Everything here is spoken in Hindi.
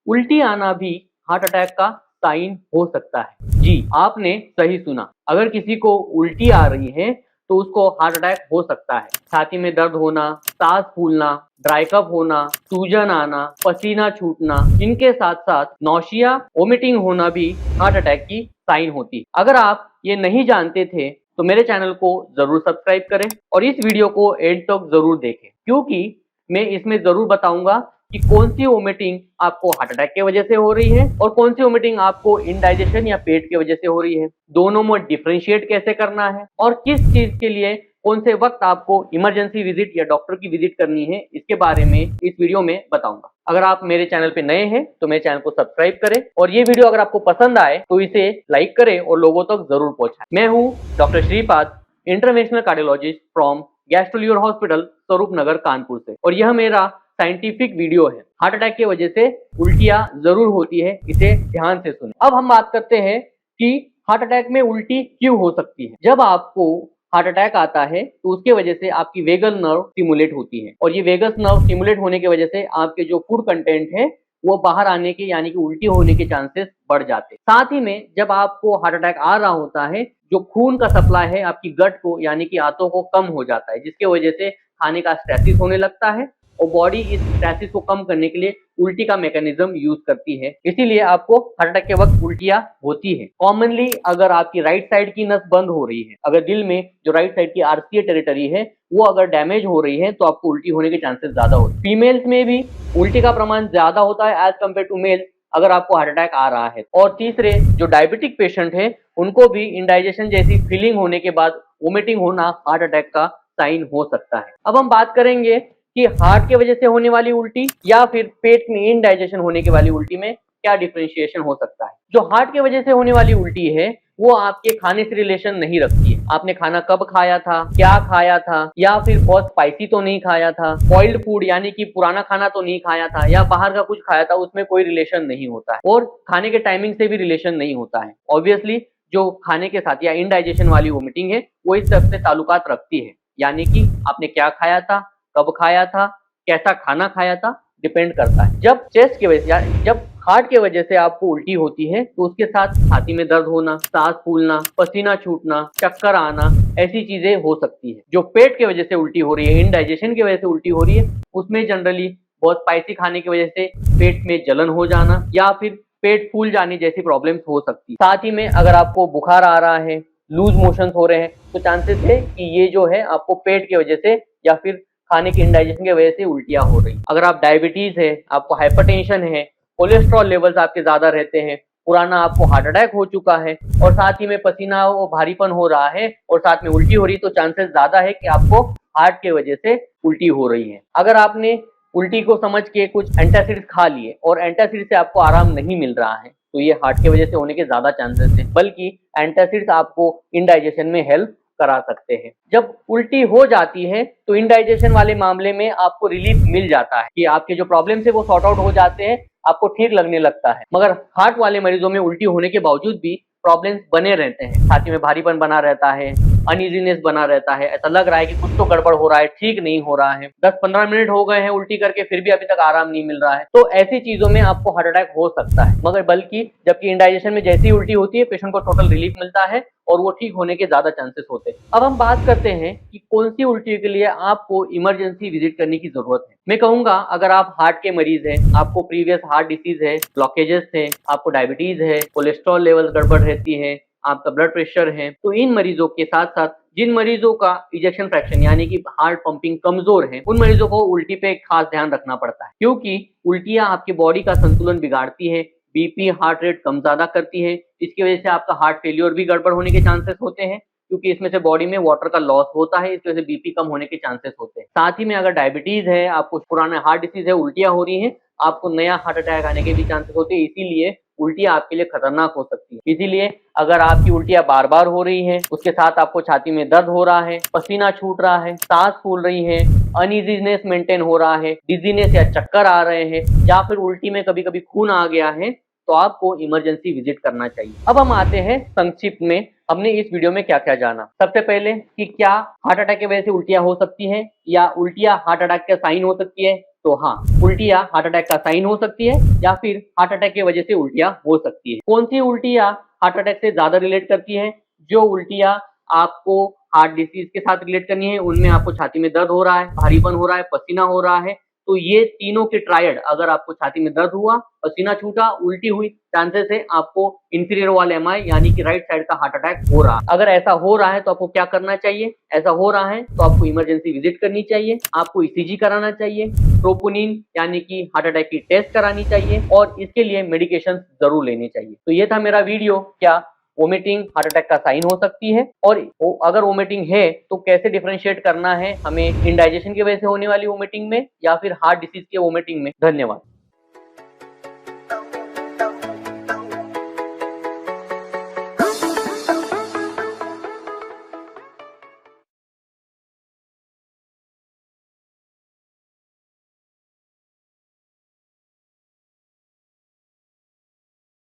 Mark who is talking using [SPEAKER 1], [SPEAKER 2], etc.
[SPEAKER 1] उल्टी आना भी हार्ट अटैक का साइन हो सकता है। जी, आपने सही सुना। अगर किसी को उल्टी आ रही है तो उसको हार्ट अटैक हो सकता है। छाती में दर्द होना, सांस फूलना, ड्राई कफ होना, सूजन आना, पसीना छूटना, इनके साथ-साथ नौशिया, वोमिटिंग होना भी हार्ट अटैक की साइन होती है। अगर आप ये नहीं जानते थे तो मेरे चैनल को ज़रूर सब्सक्राइब करें और इस वीडियो को एंड तक ज़रूर देखें, क्योंकि मैं इसमें ज़रूर बताऊंगा कि कौन सी वोमिटिंग आपको हार्ट अटैक की वजह से हो रही है और कौन सी वोमिटिंग आपको इंडाइजेशन या पेट की वजह से हो रही है। दोनों में डिफरेंशिएट कैसे करना है और किस चीज के लिए कौन से वक्त आपको इमरजेंसी विजिट या डॉक्टर की विजिट करनी है, इसके बारे में इस वीडियो में बताऊंगा। अगर आप मेरे चैनल पे नए हैं तो मेरे चैनल को सब्सक्राइब करें और ये वीडियो अगर आपको पसंद आए तो इसे लाइक करें और लोगों तक जरूर पहुंचाएं। मैं हूं doctor Shripad, international cardiologist from Gastroliver hospital, Swaroop Nagar, Kanpur से, और यह मेरा साइंटिफिक वीडियो है। हार्ट अटैक की वजह से उल्टियां जरूर होती है, इसे ध्यान से सुनें। अब हम बात करते हैं कि हार्ट अटैक में उल्टी क्यों हो सकती है। जब आपको हार्ट अटैक आता है तो उसके वजह से आपकी वेगस नर्व स्टिमुलेट होती है और ये वेगस नर्व स्टिमुलेट होने की वजह से आपके जो फूड कंटेंट है वो बाहर आने के यानी कि उल्टी होने के चांसेस बढ़ जाते हैं। साथ ही में जब आपको हार्ट अटैक आ रहा होता है, जो खून का सप्लाई है आपकी गट को यानी कि आंतों को कम हो जाता है, जिसके वजह से खाने का स्ट्रेसिस होने लगता है और बॉडी इस स्ट्रेसिस को कम करने के लिए उल्टी का मैकेनिज्म यूज करती है। इसीलिए आपको हार्ट अटैक के वक्त उल्टियां होती है। कॉमनली अगर आपकी राइट साइड की नस बंद हो रही है, अगर दिल में जो राइट साइड की आरसीए टेरिटरी है वो अगर डैमेज हो रही है तो आपको उल्टी होने के चांसेस ज्यादा होते हैं। फीमेल्स में भी उल्टी का प्रमाण ज्यादा होता है एज कम्पेयर टू मेल अगर आपको हार्ट अटैक आ रहा है। और तीसरे, जो डायबिटिक पेशेंट है उनको भी इंडाइजेशन जैसी फीलिंग होने के बाद वोमिटिंग होना हार्ट अटैक का साइन हो सकता है। अब हम बात करेंगे कि हार्ट की वजह से होने वाली उल्टी या फिर पेट में इनडाइजेशन होने की वाली उल्टी में क्या डिफरेंशिएशन हो सकता है। जो हार्ट की वजह से होने वाली उल्टी है वो आपके खाने से रिलेशन नहीं रखती है। आपने खाना कब खाया था, क्या खाया था, या फिर बहुत स्पाइसी तो नहीं खाया था, बॉइल्ड फूड यानी कि पुराना खाना तो नहीं खाया था, या बाहर का कुछ खाया था, उसमें कोई रिलेशन नहीं होता है। और खाने के टाइमिंग से भी रिलेशन नहीं होता है। ऑब्वियसली जो खाने के साथ या इनडाइजेशन वाली वोमिटिंग है वो इस सबसे ताल्लुकात रखती है, यानी कि आपने क्या खाया था, कब खाया था, कैसा खाना खाया था, डिपेंड करता है। जब चेस्ट की वजह से, जब हार्ट की वजह से आपको उल्टी होती है तो उसके साथ छाती में दर्द होना, सांस फूलना, पसीना छूटना, चक्कर आना, ऐसी चीजें हो सकती है। जो पेट की वजह से उल्टी हो रही है, इनडाइजेशन की वजह से उल्टी हो रही है, उसमें जनरली बहुत स्पाइसी खाने की वजह से पेट में जलन हो जाना या फिर पेट फूल जाने जैसी प्रॉब्लम्स हो सकती है। साथ ही में अगर आपको बुखार आ रहा है, लूज मोशन हो रहे हैं, तो चांसेस है कि ये जो है आपको पेट की वजह से या फिर खाने की इंडाइजेशन की वजह से उल्टियां हो रही। अगर आप डायबिटीज है, आपको हाइपरटेंशन है, कोलेस्ट्रॉल लेवल्स आपके ज्यादा रहते हैं, पुराना आपको हार्ट अटैक हो चुका है और साथ ही में पसीना वो भारीपन हो रहा है और साथ में उल्टी हो रही, तो चांसेस ज्यादा है कि आपको हार्ट की वजह से उल्टी हो रही है। अगर आपने उल्टी को समझ के कुछ एंटासिड्स खा लिए और एंटासिड से आपको आराम नहीं मिल रहा है तो ये हार्ट की वजह से होने के ज्यादा चांसेस है, बल्कि एंटासिड्स आपको इंडाइजेशन में हेल्प करा सकते हैं। जब उल्टी हो जाती है तो इंडाइजेशन वाले मामले में आपको रिलीफ मिल जाता है कि आपके जो प्रॉब्लम है वो सॉर्ट आउट हो जाते हैं, आपको ठीक लगने लगता है। मगर हार्ट वाले मरीजों में उल्टी होने के बावजूद भी प्रॉब्लम्स बने रहते हैं। छाती में भारीपन बना रहता है, अनइजीनेस बना रहता है, ऐसा लग रहा है कि कुछ तो गड़बड़ हो रहा है, ठीक नहीं हो रहा है, 10-15 मिनट हो गए हैं उल्टी करके फिर भी अभी तक आराम नहीं मिल रहा है। तो ऐसी चीजों में आपको हार्ट अटैक हो सकता है। मगर बल्कि जबकि इंडाइजेशन में जैसी उल्टी होती है पेशेंट को टोटल रिलीफ मिलता है और वो ठीक होने के ज्यादा चांसेस होते हैं। अब हम बात करते हैं कि कौन सी उल्टी के लिए आपको इमरजेंसी विजिट करने की जरूरत है। मैं कहूंगा अगर आप हार्ट के मरीज हैं, आपको प्रीवियस हार्ट डिसीज है, ब्लॉकेजेस है, आपको डायबिटीज है, कोलेस्ट्रॉल लेवल गड़बड़ रहती है, आपका ब्लड प्रेशर है, तो इन मरीजों के साथ साथ जिन मरीजों का इजेक्शन फ्रैक्शन यानी कि हार्ट पंपिंग कमजोर है, उन मरीजों को उल्टी पे खास ध्यान रखना पड़ता है, क्योंकि उल्टियां आपकी बॉडी का संतुलन बिगाड़ती है, बीपी हार्ट रेट कम ज्यादा करती है। इसकी वजह से आपका हार्ट फेलियर भी गड़बड़ होने के चांसेस होते हैं, क्योंकि इसमें से बॉडी में वाटर का लॉस होता है, इस वजह से बीपी कम होने के चांसेस होते हैं। साथ ही में अगर डायबिटीज है, आपको पुराना हार्ट डिसीज है, उल्टियां हो रही हैं, आपको नया हार्ट अटैक आने के भी चांसेस होते हैं। इसीलिए उल्टियां आपके लिए खतरनाक हो सकती है। इसीलिए अगर आपकी उल्टियां बार बार हो रही हैं, उसके साथ आपको छाती में दर्द हो रहा है, पसीना छूट रहा है, सांस फूल रही है, अनइजीनेस मेंटेन हो रहा है, डिजीनेस या चक्कर आ रहे हैं, या फिर उल्टी में कभी कभी खून आ गया है, तो आपको इमरजेंसी विजिट करना चाहिए। अब हम आते हैं संक्षिप्त में हमने इस वीडियो में क्या क्या जाना। सबसे पहले कि क्या हार्ट अटैक की वजह से उल्टियां हो सकती हैं या उल्टियां हार्ट अटैक का साइन हो सकती है, तो हाँ, उल्टियाँ हार्ट अटैक का साइन हो सकती है या फिर हार्ट अटैक की वजह से उल्टियाँ हो सकती है। कौन सी उल्टियाँ हार्ट अटैक से ज्यादा रिलेट करती हैं? जो उल्टियाँ आपको हार्ट डिसीज के साथ रिलेट करनी है, उनमें आपको छाती में दर्द हो रहा है, भारीपन हो रहा है, पसीना हो रहा है, तो ये तीनों के ट्रायड अगर आपको छाती में दर्द हुआ, पसीना छूटा, उल्टी हुई, चांसेस है आपको इंफीरियर वॉल एमआई यानी कि राइट साइड का हार्ट अटैक हो रहा है। अगर ऐसा हो रहा है तो आपको क्या करना चाहिए? ऐसा हो रहा है तो आपको इमरजेंसी विजिट करनी चाहिए, आपको ईसीजी कराना चाहिए, ट्रोपोनिन यानी कि हार्ट अटैक की टेस्ट करानी चाहिए और इसके लिए मेडिकेशन जरूर लेने चाहिए। तो ये था मेरा वीडियो, क्या वोमिटिंग हार्ट अटैक का साइन हो सकती है और अगर वोमिटिंग है तो कैसे डिफरेंशिएट करना है हमें इंडाइजेशन की वजह से होने वाली वोमिटिंग में या फिर हार्ट डिसीज के वोमिटिंग में। धन्यवाद।